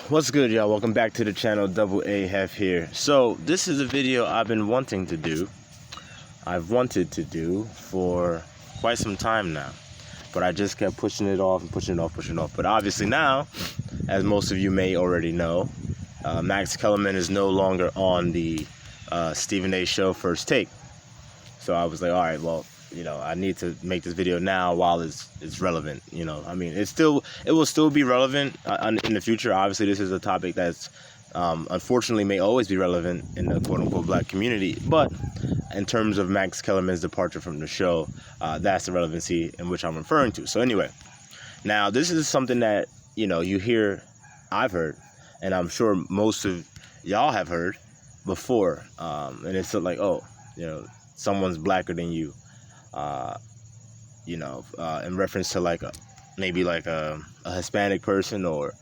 What's good, y'all? Welcome back to the channel. Double A Hef here. So this is a video I've been wanting to do. I've wanted to do for quite some time now, but I just kept pushing it off and pushing it off. But obviously now, as most of you may already know, Max Kellerman is no longer on the Stephen A show First Take. So I was like, all right, well, I need to make this video now while it's relevant. I mean, it will still be relevant in the future. Obviously, this is a topic that's unfortunately may always be relevant in the quote-unquote black community. But in terms of Max Kellerman's departure from the show, that's the relevancy in which I'm referring to. So anyway, now this is something that, you hear, I've heard, and I'm sure most of y'all have heard before. And it's like, oh, someone's blacker than you. In reference to maybe a Hispanic person or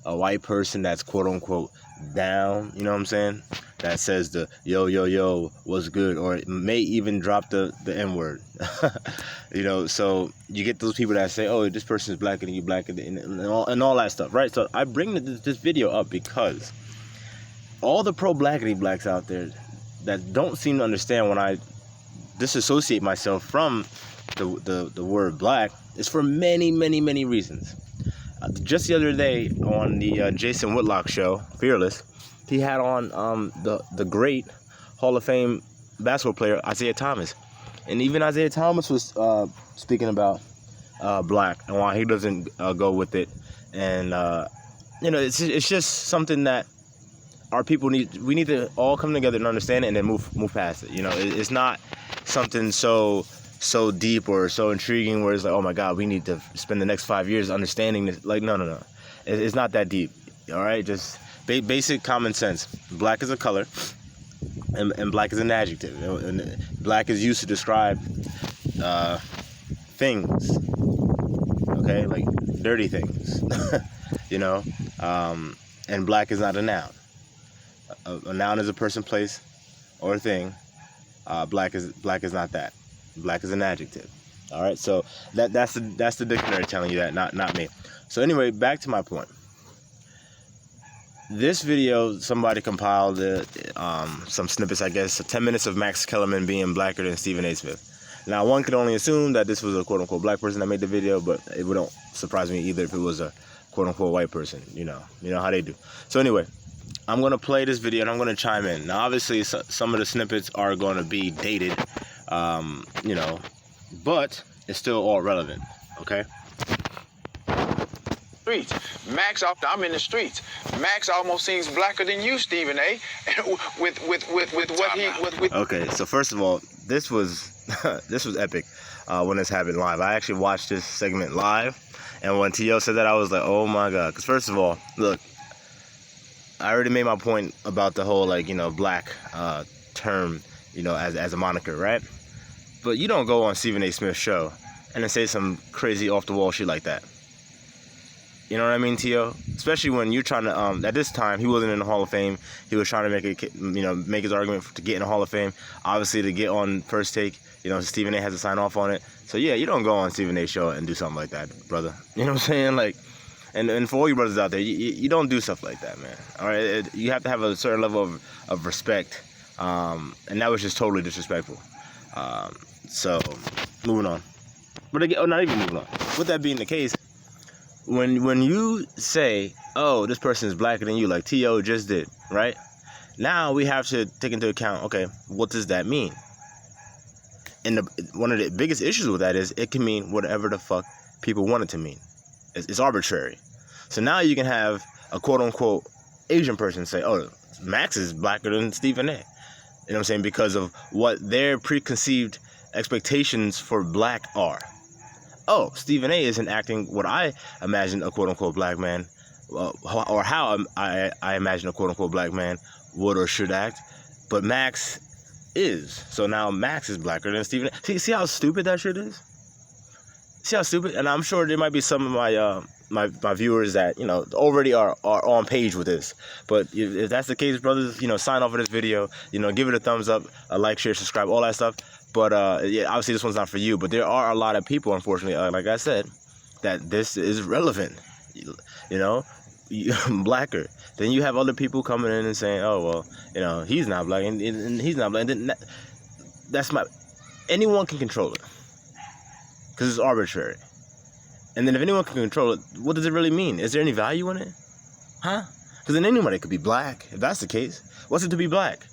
a white person that's quote unquote down, you know what I'm saying? That says the yo, what's good, or it may even drop the N-word. So you get those people that say, oh, this person is blacker than you, and all that stuff, right? So I bring this video up because all the pro-blackity blacks out there that don't seem to understand when I disassociate myself from the word black is for many reasons. Just the other day on the Jason Whitlock show, Fearless, he had on the great Hall of Fame basketball player Isaiah Thomas, and even Isaiah Thomas was speaking about black and why he doesn't go with it, and it's just something that our people we need to all come together and understand it and then move past it. It's not something so deep or so intriguing where it's like, oh my God, we need to spend the next 5 years understanding this. Like, no. It's not that deep. All right, just basic common sense. Black is a color, and black is an adjective. And black is used to describe things. Okay, like dirty things. And black is not a noun. A noun is a person, place, or a thing. Black is not that. Black is an adjective. All right, so that's the dictionary telling you that, not me. So anyway, back to my point. This video, somebody compiled some snippets, I guess, 10 minutes of Max Kellerman being blacker than Stephen A. Smith. Now, one could only assume that this was a quote-unquote black person that made the video, but it wouldn't surprise me either if it was a quote-unquote white person. You know how they do. So anyway, I'm going to play this video and I'm going to chime in. Now, obviously, some of the snippets are going to be dated, but it's still all relevant, okay? Streets. Max, I'm in the streets. Max almost seems blacker than you, Stephen A. with what he. Okay, so first of all, this was epic when this happened live. I actually watched this segment live, and when T.O. said that, I was like, oh my God. Because first of all, look, I already made my point about the whole black term, as a moniker, right? But you don't go on Stephen A. Smith's show and then say some crazy off the wall shit like that. You know what I mean, T.O.? Especially when you're trying to, at this time, he wasn't in the Hall of Fame. He was trying to make his argument to get in the Hall of Fame. Obviously, to get on First Take, Stephen A. has to sign off on it. So yeah, you don't go on Stephen A.'s show and do something like that, brother. You know what I'm saying? And for all you brothers out there, you don't do stuff like that, man. All right, you have to have a certain level of respect, and that was just totally disrespectful. So, moving on. But again, not even moving on. With that being the case, when you say, oh, this person is blacker than you, like T.O. just did, right? Now we have to take into account, okay, what does that mean? And one of the biggest issues with that is it can mean whatever the fuck people want it to mean. It's arbitrary. So now you can have a quote-unquote Asian person say, oh, Max is blacker than Stephen A. You know what I'm saying? Because of what their preconceived expectations for black are. Oh, Stephen A. isn't acting what I imagine a quote-unquote black man, or how I imagine a quote-unquote black man would or should act, but Max is. So now Max is blacker than Stephen A. See how stupid that shit is? See how stupid? And I'm sure there might be some of my viewers that already are on page with this. But if that's the case, brothers, sign off of this video. Give it a thumbs up, a like, share, subscribe, all that stuff. But yeah, obviously this one's not for you. But there are a lot of people, unfortunately, like I said, that this is relevant. blacker. Then you have other people coming in and saying, oh, well, you know, he's not black and he's not black. And then that's anyone can control it because it's arbitrary. And then if anyone can control it, what does it really mean? Is there any value in it? Huh? Because then anybody could be black. If that's the case, what's it to be black?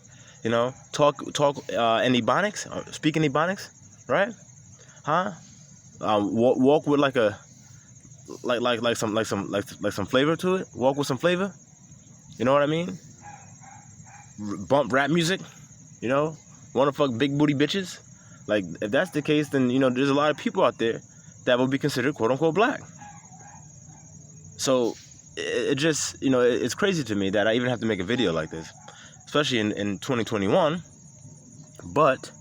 You know, talk in Ebonics, speak in Ebonics, right? Huh? Walk with like some flavor to it. Walk with some flavor. You know what I mean? Bump rap music. You know, wanna fuck big booty bitches. Like if that's the case, then you know there's a lot of people out there that would be considered quote unquote black. So it just, you know, it's crazy to me that I even have to make a video like this, especially in 2021. But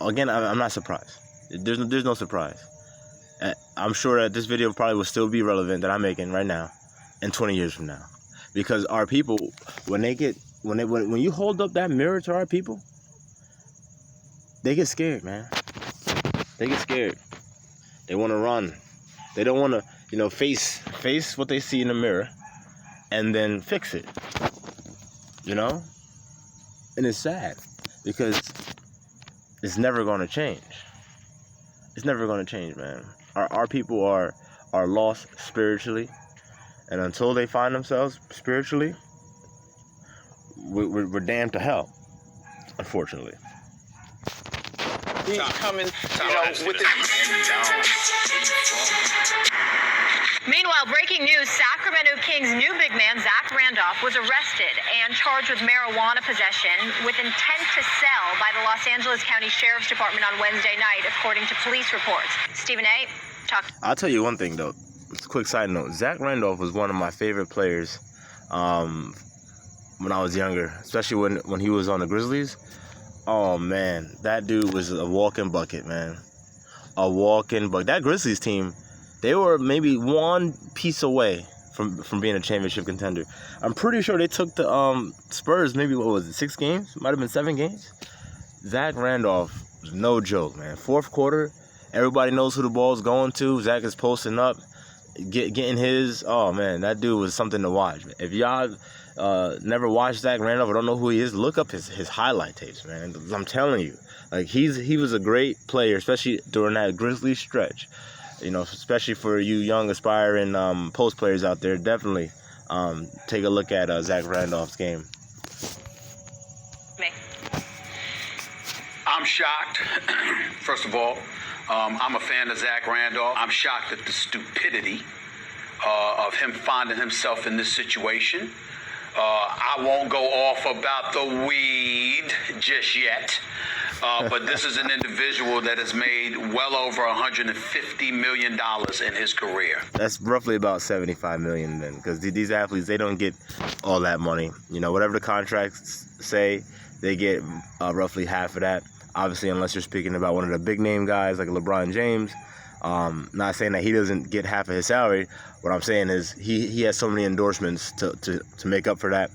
again, I'm not surprised. There's no surprise. I'm sure that this video probably will still be relevant that I'm making right now in 20 years from now, because our people, when you hold up that mirror to our people, they get scared, man. They get scared. They want to run. They don't want to, you know, face what they see in the mirror and then fix it. You know? And it's sad because it's never going to change. It's never going to change, man. Our people are lost spiritually, and until they find themselves spiritually, we're damned to hell, unfortunately. He's coming, you know, with the... Meanwhile, breaking news, Sacramento Kings' new big man, Zach Randolph, was arrested and charged with marijuana possession with intent to sell by the Los Angeles County Sheriff's Department on Wednesday night, according to police reports. Stephen A., talk. I'll tell you one thing, though. Just a quick side note. Zach Randolph was one of my favorite players when I was younger, especially when he was on the Grizzlies. Oh, man, that dude was a walking bucket, man. A walking bucket. That Grizzlies team, they were maybe one piece away from being a championship contender. I'm pretty sure they took the Spurs, maybe, what was it, 6 games? Might have been 7 games. Zach Randolph was no joke, man. Fourth quarter, everybody knows who the ball's going to. Zach is posting up, getting his. Oh, man, that dude was something to watch. If y'all never watched Zach Randolph or don't know who he is, look up his highlight tapes, man. I'm telling you, like he was a great player, especially during that Grizzlies stretch. You know, especially for you young aspiring post players out there, definitely take a look at Zach Randolph's game. Me. I'm shocked. First of all, I'm a fan of Zach Randolph. I'm shocked at the stupidity of him finding himself in this situation. I won't go off about the weed just yet, but this is an individual that has made well over $150 million in his career. That's roughly about $75 million then, because these athletes, they don't get all that money. You know, whatever the contracts say, they get roughly half of that. Obviously, unless you're speaking about one of the big name guys like LeBron James. Not saying that he doesn't get half of his salary. What I'm saying is he has so many endorsements to make up for that